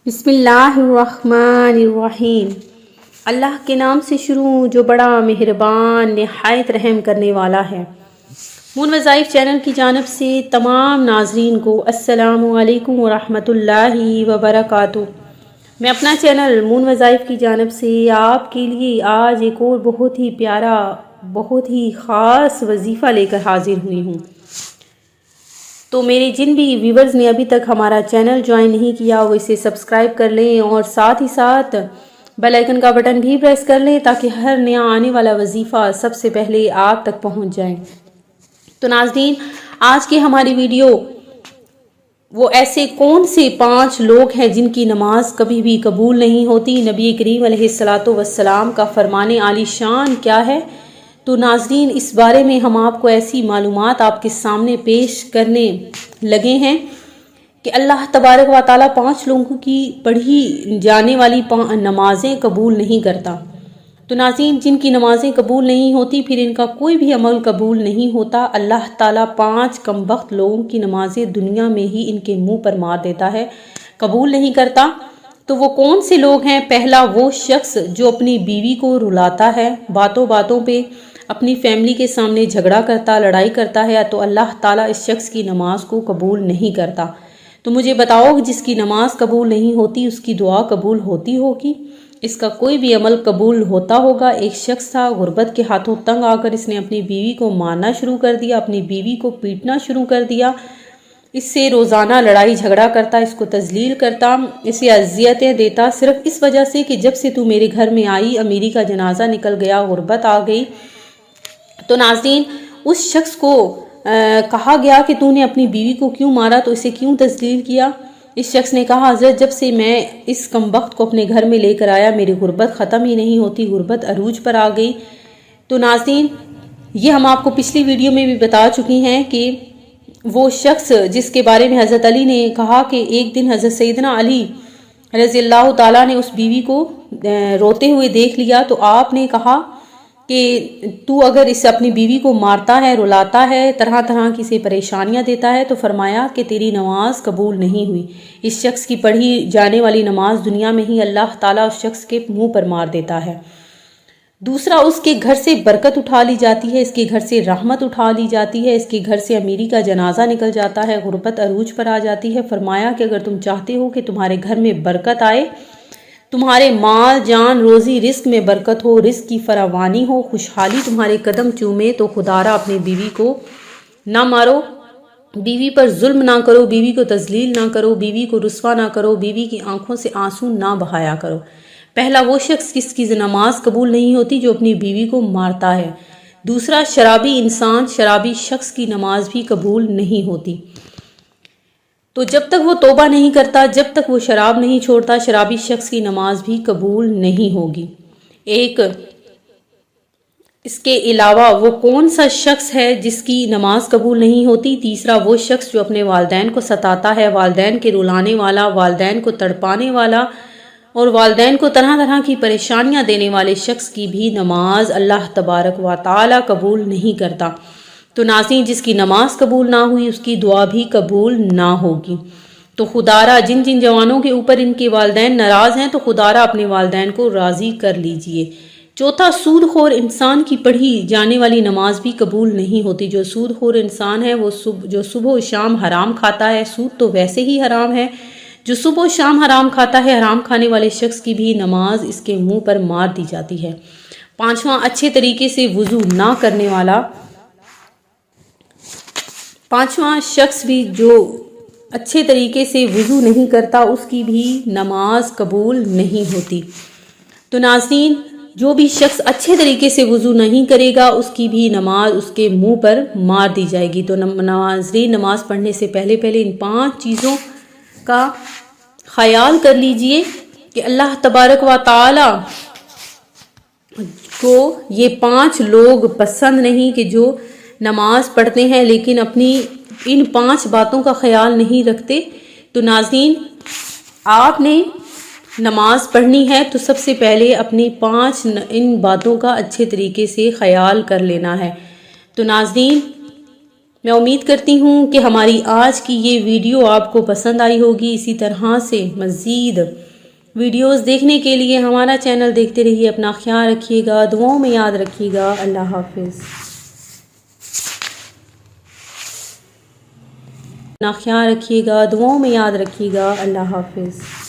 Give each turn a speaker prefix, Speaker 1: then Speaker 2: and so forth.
Speaker 1: بسم اللہ الرحمن الرحیم۔ اللہ کے نام سے شروع جو بڑا مہربان نہایت رحم کرنے والا ہے۔ مون وظائف چینل کی جانب سے تمام ناظرین کو السلام علیکم ورحمۃ اللہ وبرکاتہ۔ میں اپنا چینل مون وظائف کی جانب سے آپ کے لیے آج ایک اور بہت ہی پیارا بہت ہی خاص وظیفہ لے کر حاضر ہوئی ہوں۔ تو میرے جن بھی ویورز نے ابھی تک ہمارا چینل جوائن نہیں کیا وہ اسے سبسکرائب کر لیں اور ساتھ ہی ساتھ بیل آئیکن کا بٹن بھی پریس کر لیں تاکہ ہر نیا آنے والا وظیفہ سب سے پہلے آپ تک پہنچ جائیں۔ تو ناظرین، آج کی ہماری ویڈیو وہ ایسے کون سے 5 لوگ ہیں جن کی نماز کبھی بھی قبول نہیں ہوتی، نبی کریم علیہ الصلاۃ والسلام کا فرمان عالی شان کیا ہے؟ تو ناظرین، اس بارے میں ہم آپ کو ایسی معلومات آپ کے سامنے پیش کرنے لگے ہیں کہ اللہ تبارک و تعالیٰ 5 لوگوں کی پڑھی جانے والی نمازیں قبول نہیں کرتا۔ تو ناظرین، جن کی نمازیں قبول نہیں ہوتی پھر ان کا کوئی بھی عمل قبول نہیں ہوتا۔ اللہ تعالیٰ 5 کمبخت لوگوں کی نمازیں دنیا میں ہی ان کے منہ پر مار دیتا ہے، قبول نہیں کرتا۔ تو وہ کون سے لوگ ہیں؟ پہلا، وہ شخص جو اپنی بیوی کو رلاتا ہے، باتوں باتوں پہ اپنی فیملی کے سامنے جھگڑا کرتا، لڑائی کرتا ہے، تو اللہ تعالیٰ اس شخص کی نماز کو قبول نہیں کرتا۔ تو مجھے بتاؤ، جس کی نماز قبول نہیں ہوتی اس کی دعا قبول ہوتی ہوگی؟ اس کا کوئی بھی عمل قبول ہوتا ہوگا؟ ایک شخص تھا، غربت کے ہاتھوں تنگ آ کر اس نے اپنی بیوی کو مارنا شروع کر دیا، اپنی بیوی کو پیٹنا شروع کر دیا، اس سے روزانہ لڑائی جھگڑا کرتا، اس کو تذلیل کرتا، اسے اذیتیں دیتا، صرف اس وجہ سے کہ جب سے تو میرے گھر میں آئی امیری کا جنازہ نکل گیا، غربت آ گئی۔ تو ناظرین، اس شخص کو کہا گیا کہ تو نے اپنی بیوی کو کیوں مارا، تو اسے کیوں تذلیل کیا؟ اس شخص نے کہا، حضرت جب سے میں اس کمبخت کو اپنے گھر میں لے کر آیا میری غربت ختم ہی نہیں ہوتی، غربت عروج پر آ گئی۔ تو ناظرین، یہ ہم آپ کو پچھلی ویڈیو میں بھی بتا چکی ہیں کہ وہ شخص جس کے بارے میں حضرت علی نے کہا کہ ایک دن حضرت سیدنا علی رضی اللہ تعالیٰ نے اس بیوی کو روتے ہوئے دیکھ لیا، تو آپ نے کہا کہ تو اگر اس اپنی بیوی کو مارتا ہے، رلاتا ہے، طرح طرح کی سے پریشانیاں دیتا ہے، تو فرمایا کہ تیری نماز قبول نہیں ہوئی۔ اس شخص کی پڑھی جانے والی نماز دنیا میں ہی اللہ تعالیٰ اس شخص کے منہ پر مار دیتا ہے۔ دوسرا، اس کے گھر سے برکت اٹھا لی جاتی ہے، اس کے گھر سے رحمت اٹھا لی جاتی ہے، اس کے گھر سے امیری کا جنازہ نکل جاتا ہے، غربت عروج پر آ جاتی ہے۔ فرمایا کہ اگر تم چاہتے ہو کہ تمہارے گھر میں برکت آئے، تمہارے مال جان روزی رزق میں برکت ہو، رزق کی فراوانی ہو، خوشحالی تمہارے قدم چومے، تو خدا را اپنی بیوی کو نہ مارو، بیوی پر ظلم نہ کرو، بیوی کو تذلیل نہ کرو، بیوی کو رسوا نہ کرو، بیوی کی آنکھوں سے آنسو نہ بہایا کرو۔ پہلا، وہ شخص جس کی نماز قبول نہیں ہوتی جو اپنی بیوی کو مارتا ہے۔ دوسرا، شرابی انسان، شرابی شخص کی نماز بھی قبول نہیں ہوتی۔ تو جب تک وہ توبہ نہیں کرتا، جب تک وہ شراب نہیں چھوڑتا، شرابی شخص کی نماز بھی قبول نہیں ہوگی۔ ایک اس کے علاوہ وہ کون سا شخص ہے جس کی نماز قبول نہیں ہوتی؟ تیسرا، وہ شخص جو اپنے والدین کو ستاتا ہے، والدین کے رلانے والا، والدین کو تڑپانے والا اور والدین کو طرح طرح کی پریشانیاں دینے والے شخص کی بھی نماز اللہ تبارک و تعالیٰ قبول نہیں کرتا۔ تو ناظرین، جس کی نماز قبول نہ ہوئی اس کی دعا بھی قبول نہ ہوگی۔ تو خدارا جن جن جوانوں کے اوپر ان کے والدین ناراض ہیں تو خدارا اپنے والدین کو راضی کر لیجئے۔ چوتھا، سود خور انسان کی پڑھی جانے والی نماز بھی قبول نہیں ہوتی۔ جو سود خور انسان ہے وہ جو صبح و شام حرام کھاتا ہے، سود تو ویسے ہی حرام ہے، جو صبح و شام حرام کھاتا ہے، حرام کھانے والے شخص کی بھی نماز اس کے منہ پر مار دی جاتی ہے۔ پانچواں، اچھے طریقے سے وضو نہ کرنے والا، پانچواں شخص بھی جو اچھے طریقے سے وضو نہیں کرتا اس کی بھی نماز قبول نہیں ہوتی۔ تو ناظرین، جو بھی شخص اچھے طریقے سے وضو نہیں کرے گا اس کی بھی نماز اس کے منہ پر مار دی جائے گی۔ تو ناظرین، نماز پڑھنے سے پہلے ان 5 چیزوں کا خیال کر لیجئے کہ اللہ تبارک و تعالی کو یہ 5 لوگ پسند نہیں کہ جو نماز پڑھتے ہیں لیکن اپنی ان 5 باتوں کا خیال نہیں رکھتے۔ تو ناظرین، آپ نے نماز پڑھنی ہے تو سب سے پہلے اپنی 5 ان باتوں کا اچھے طریقے سے خیال کر لینا ہے۔ تو ناظرین، میں امید کرتی ہوں کہ ہماری آج کی یہ ویڈیو آپ کو پسند آئی ہوگی. اسی طرح سے مزید ویڈیوز دیکھنے کے لیے ہمارا چینل دیکھتے رہیے. اپنا خیال رکھیے گا, دعاؤں میں یاد رکھیے گا. اللہ حافظ. اپنا خیال رکھیے گا, دعاؤں میں یاد رکھیے گا. اللہ حافظ.